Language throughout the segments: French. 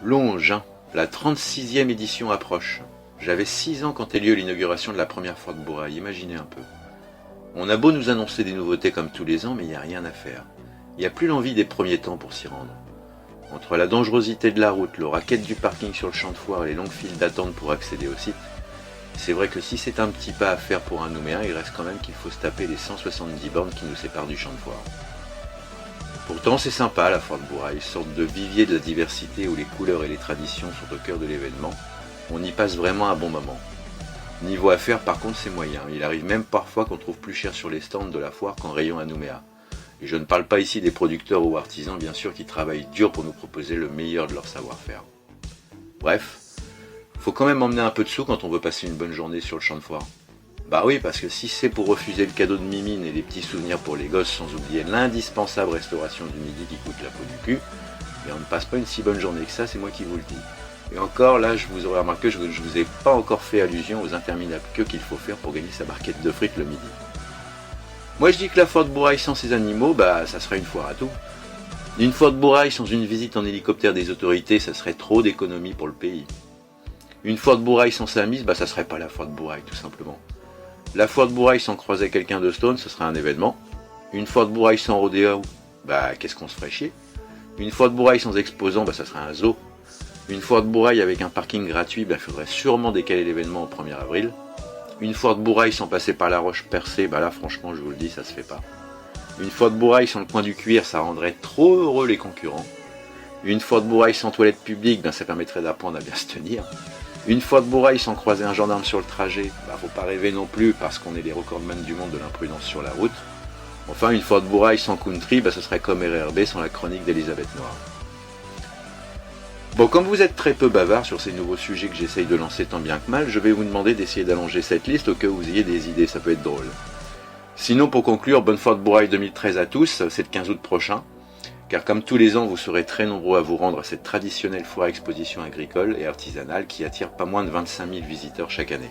Longe, hein. La 36e édition approche. J'avais 6 ans quand a lieu l'inauguration de la première Ford Bourail, imaginez un peu. On a beau nous annoncer des nouveautés comme tous les ans, mais il n'y a rien à faire. Il n'y a plus l'envie des premiers temps pour s'y rendre. Entre la dangerosité de la route, le racket du parking sur le champ de foire et les longues files d'attente pour accéder au site, c'est vrai que si c'est un petit pas à faire pour un Nouméen, il reste quand même qu'il faut se taper les 170 bornes qui nous séparent du champ de foire. Pourtant c'est sympa la Ford Bourail, sorte de vivier de la diversité où les couleurs et les traditions sont au cœur de l'événement. On y passe vraiment un bon moment. Niveau affaires par contre c'est moyen, il arrive même parfois qu'on trouve plus cher sur les stands de la foire qu'en rayon à Nouméa. Et je ne parle pas ici des producteurs ou artisans bien sûr qui travaillent dur pour nous proposer le meilleur de leur savoir-faire. Bref, faut quand même emmener un peu de sous quand on veut passer une bonne journée sur le champ de foire. Bah oui, parce que si c'est pour refuser le cadeau de mimine et les petits souvenirs pour les gosses sans oublier l'indispensable restauration du midi qui coûte la peau du cul, et on ne passe pas une si bonne journée que ça, c'est moi qui vous le dis. Et encore, là, je vous aurais remarqué, je vous ai pas encore fait allusion aux interminables queues qu'il faut faire pour gagner sa barquette de frites le midi. Moi je dis que la Ford Bourail sans ces animaux, bah ça serait une foire à tout. Une Ford Bourail sans une visite en hélicoptère des autorités, ça serait trop d'économie pour le pays. Une Ford Bourail sans sa mise, bah ça serait pas la Ford Bourail tout simplement. La Ford Bourail sans croiser quelqu'un de Stone, ce serait un événement. Une Ford Bourail sans rodéo, bah qu'est-ce qu'on se ferait chier. Une Ford Bourail sans exposant, bah ça serait un zoo. Une Ford Bourail avec un parking gratuit, bah faudrait sûrement décaler l'événement au 1er avril. Une Ford Bourail sans passer par la roche percée, bah là franchement je vous le dis, ça se fait pas. Une Ford Bourail sans le coin du cuir, ça rendrait trop heureux les concurrents. Une Ford Bourail sans toilette publique, ben ça permettrait d'apprendre à bien se tenir. Une Ford Bourail sans croiser un gendarme sur le trajet, bah faut pas rêver non plus parce qu'on est les recordman du monde de l'imprudence sur la route. Enfin une Ford Bourail sans country, bah ce serait comme RRB sans la chronique d'Elisabeth Noire. Bon, comme vous êtes très peu bavard sur ces nouveaux sujets que j'essaye de lancer tant bien que mal, je vais vous demander d'essayer d'allonger cette liste au cas où vous ayez des idées, ça peut être drôle. Sinon, pour conclure, bonne Ford Bourail 2013 à tous, c'est le 15 août prochain, car comme tous les ans, vous serez très nombreux à vous rendre à cette traditionnelle foire exposition agricole et artisanale qui attire pas moins de 25 000 visiteurs chaque année.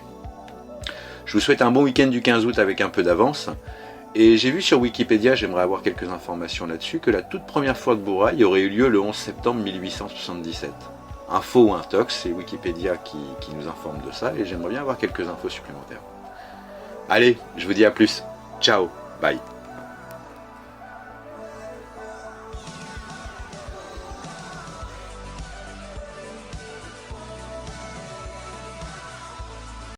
Je vous souhaite un bon week-end du 15 août avec un peu d'avance, et j'ai vu sur Wikipédia, j'aimerais avoir quelques informations là-dessus, que la toute première Ford Bourail aurait eu lieu le 11 septembre 1877. Un faux ou un tox, c'est Wikipédia qui nous informe de ça, et j'aimerais bien avoir quelques infos supplémentaires. Allez, je vous dis à plus. Ciao, bye.